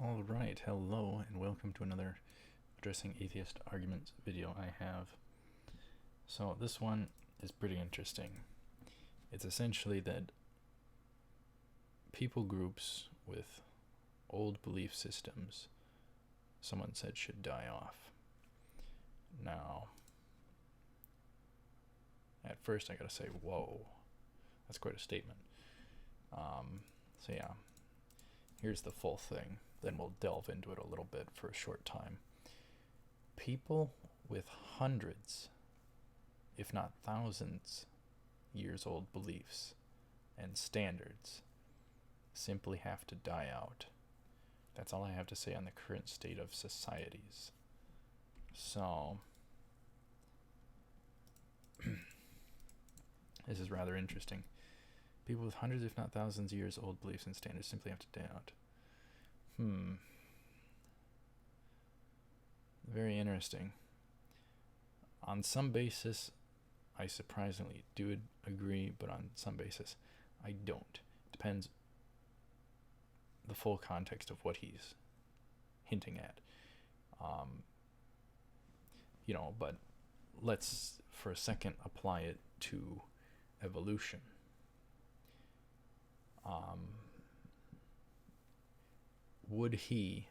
All right, hello, and welcome to another addressing atheist arguments video I have. So this one is pretty interesting. It's essentially that people groups with old belief systems, someone said, should die off. Now, at first I gotta say, whoa, that's quite a statement. So yeah, here's the full thing. Then we'll delve into it a little bit for a short time. People with hundreds, if not thousands, years old beliefs and standards simply have to die out. That's all I have to say on the current state of societies. So, this is rather interesting. People with hundreds, if not thousands, years old beliefs and standards simply have to die out. Very interesting. On some basis, I surprisingly do agree, but on some basis, I don't. Depends the full context of what he's hinting at. But let's for a second apply it to evolution. Would he,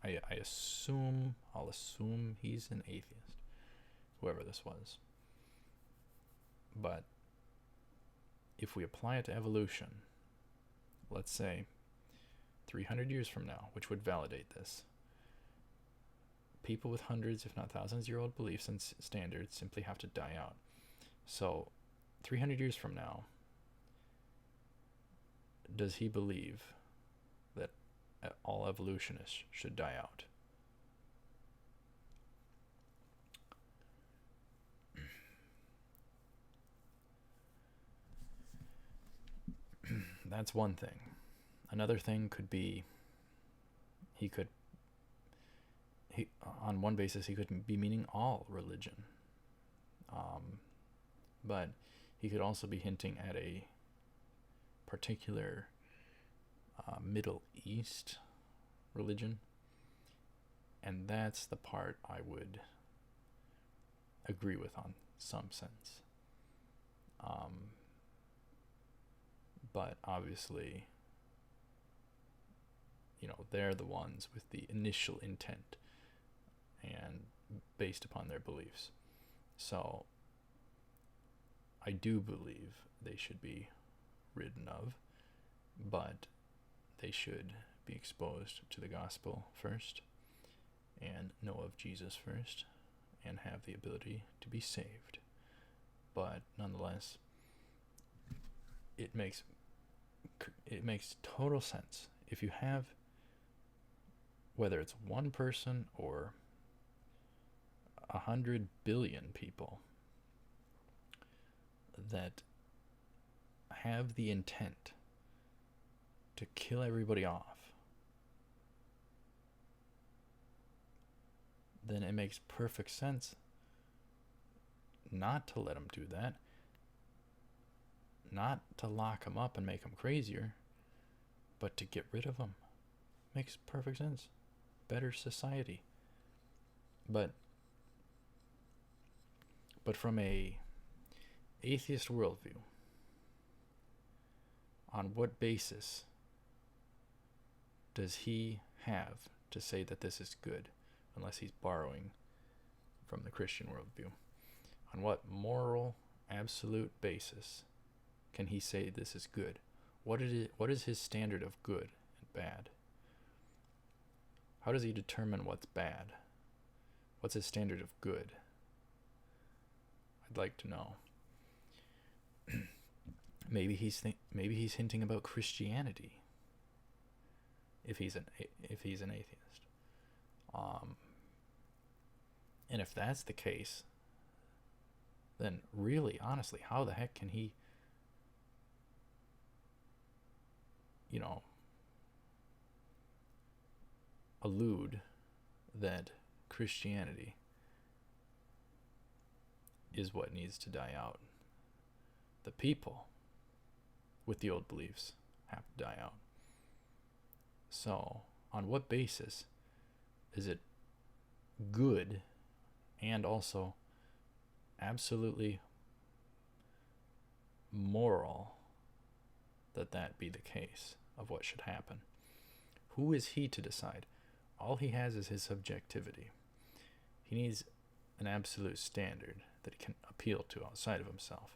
I'll assume he's an atheist, whoever this was. But if we apply it to evolution, let's say 300 years from now, which would validate this, people with hundreds, if not thousands-year-old beliefs and standards simply have to die out. So 300 years from now, does he believe that all evolutionists should die out? That's one thing. Another thing could be on one basis he could be meaning all religion, but he could also be hinting at a particular Middle East religion, and that's the part I would agree with on some sense. But obviously, they're the ones with the initial intent and based upon their beliefs. So I do believe they should be ridden of, but they should be exposed to the gospel first and know of Jesus first and have the ability to be saved. But nonetheless, it makes total sense if you have, whether it's one person or 100 billion people that have the intent to kill everybody off, then it makes perfect sense not to let them do that, not to lock them up and make them crazier, but to get rid of them. Makes perfect sense. Better society. But from a atheist worldview, on what basis does he have to say that this is good, unless he's borrowing from the Christian worldview? On what moral, absolute basis can he say this is good? What is his standard of good and bad? How does he determine what's bad? What's his standard of good? I'd like to know. Maybe he's hinting about Christianity. If he's an atheist, and if that's the case, then really, honestly, how the heck can he, allude that Christianity is what needs to die out? The people with the old beliefs have to die out. So on what basis is it good and also absolutely moral that be the case of what should happen? Who is he to decide? All he has is his subjectivity. He needs an absolute standard that he can appeal to outside of himself.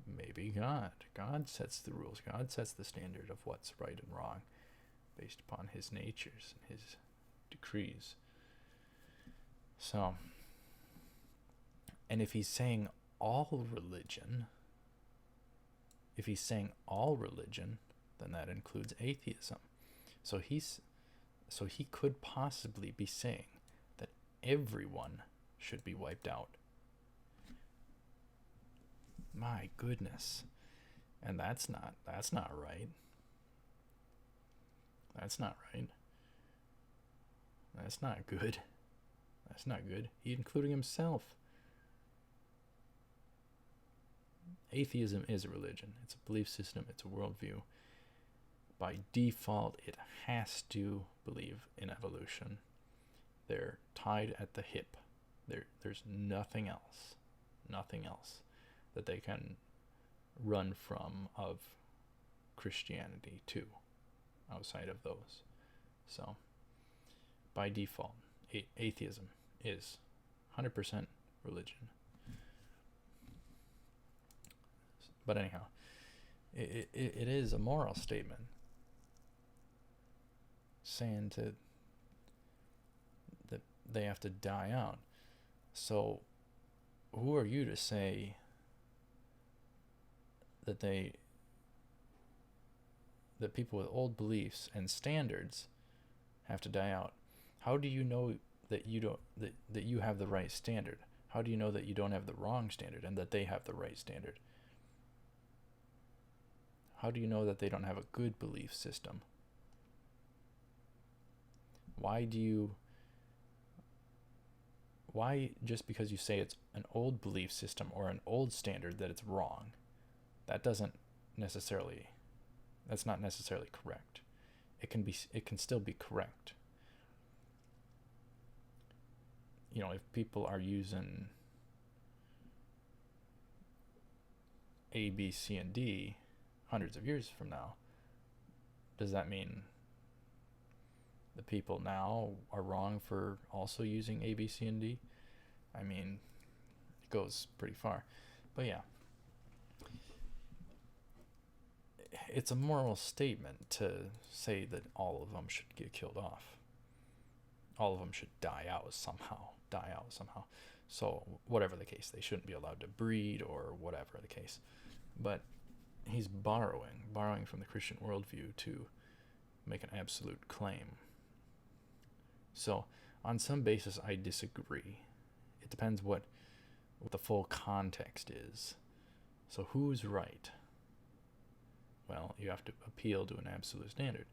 Maybe God. God sets the rules. God sets the standard of what's right and wrong based upon his natures and his decrees. So, and if he's saying all religion, then that includes atheism. So he could possibly be saying that everyone should be wiped out. My goodness. And that's not right. That's not right. That's not good. That's not good. Including himself. Atheism is a religion. It's a belief system. It's a worldview. By default, it has to believe in evolution. They're tied at the hip. There's nothing else that they can run from of Christianity to outside of those. So, by default, atheism is 100% religion. But anyhow, it is a moral statement saying that they have to die out. So who are you to say that people with old beliefs and standards have to die out? How do you know that you have the right standard? How do you know that you don't have the wrong standard and that they have the right standard? How do you know that they don't have a good belief system? Why just because you say it's an old belief system or an old standard that it's wrong? That's not necessarily correct. It can still be correct. If people are using A, B, C, and D hundreds of years from now, does that mean the people now are wrong for also using A, B, C, and D? I mean, it goes pretty far. But yeah, it's a moral statement to say that all of them should get killed off. All of them should die out somehow. So whatever the case, they shouldn't be allowed to breed or whatever the case. But he's borrowing from the Christian worldview to make an absolute claim. So on some basis, I disagree. It depends what the full context is. So who's right? Well, you have to appeal to an absolute standard.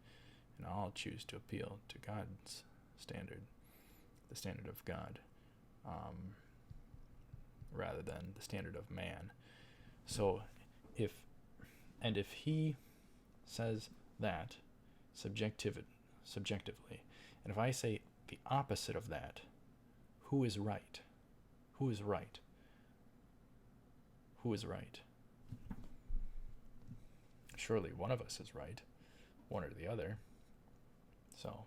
And I'll choose to appeal to God's standard, the standard of God, rather than the standard of man. So if he says that subjectively, and if I say the opposite of that, who is right? Who is right? Who is right? Surely one of us is right, one or the other. So,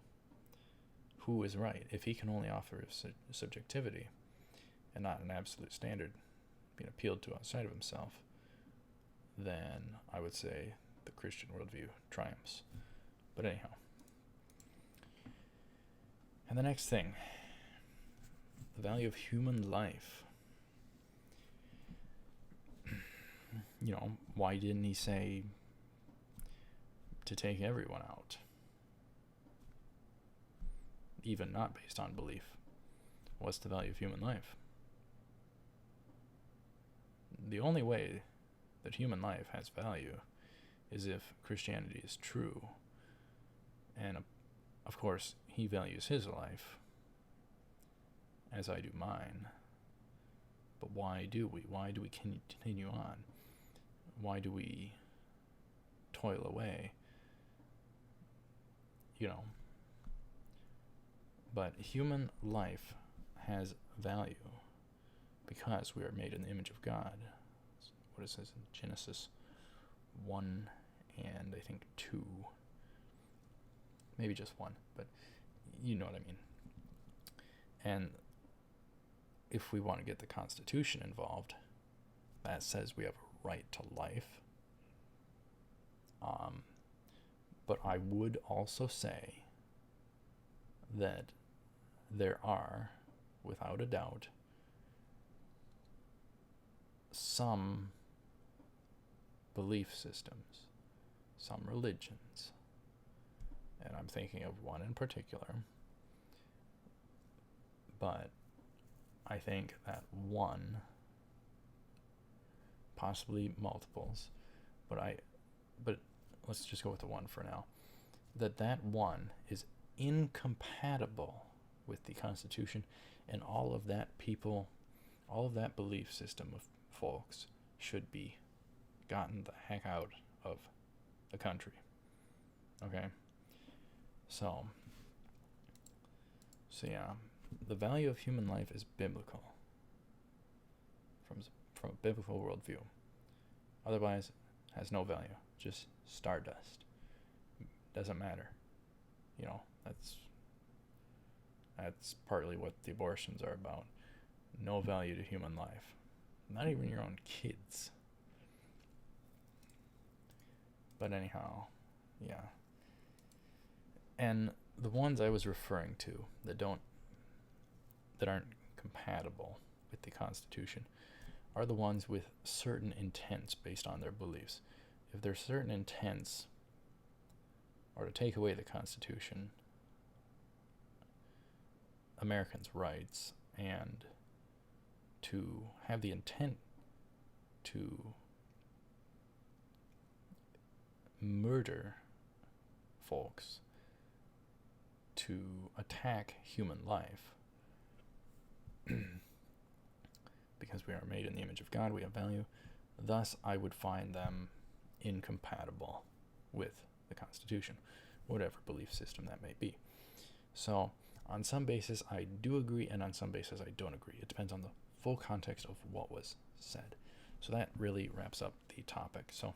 who is right? If he can only offer subjectivity and not an absolute standard being appealed to outside of himself, then I would say the Christian worldview triumphs. But anyhow. And the next thing, the value of human life. Why didn't he say to take everyone out? Even not based on belief. What's the value of human life? The only way that human life has value is if Christianity is true. And of course, he values his life as I do mine. But why do we? Why do we continue on? Why do we toil away? you know, but human life has value because we are made in the image of God. What it says in Genesis 1 and I think 2. Maybe just 1, but you know what I mean. And if we want to get the Constitution involved, that says we have a right to life. But I would also say that there are, without a doubt, some belief systems, some religions, and I'm thinking of one in particular, but I think that one, possibly multiples, but let's just go with the one for now, that one is incompatible with the Constitution, and all of that belief system of folks should be gotten the heck out of the country. Okay? So yeah, the value of human life is biblical from a biblical worldview. Otherwise, it has no value. Just stardust. Doesn't matter. You know, that's partly what the abortions are about. No value to human life. Not even your own kids. But anyhow, yeah. And the ones I was referring to that aren't compatible with the Constitution are the ones with certain intents based on their beliefs. If their certain intents are to take away the Constitution, Americans' rights, and to have the intent to murder folks, to attack human life, because we are made in the image of God, we have value. Thus, I would find them incompatible with the Constitution, whatever belief system that may be. So, on some basis, I do agree, and on some basis, I don't agree. It depends on the full context of what was said. So that really wraps up the topic. So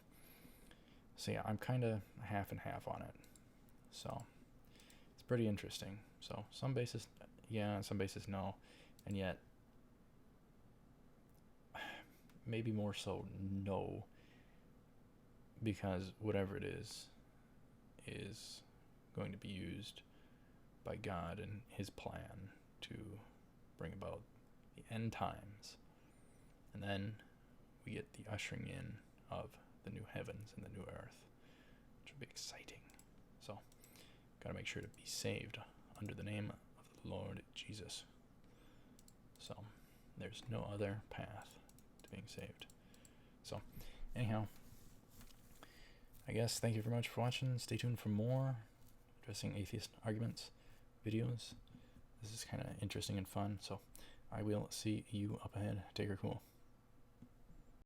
yeah, I'm kind of half and half on it. So it's pretty interesting. So some basis, yeah, some basis, no. And yet, maybe more so no, because whatever it is going to be used by God and his plan to bring about the end times. And then we get the ushering in of the new heavens and the new earth, which will be exciting. So, got to make sure to be saved under the name of the Lord Jesus. So, there's no other path to being saved. So, anyhow, I guess thank you very much for watching. Stay tuned for more addressing atheist arguments videos. This is kind of interesting and fun, so I will see you up ahead. Take care, cool.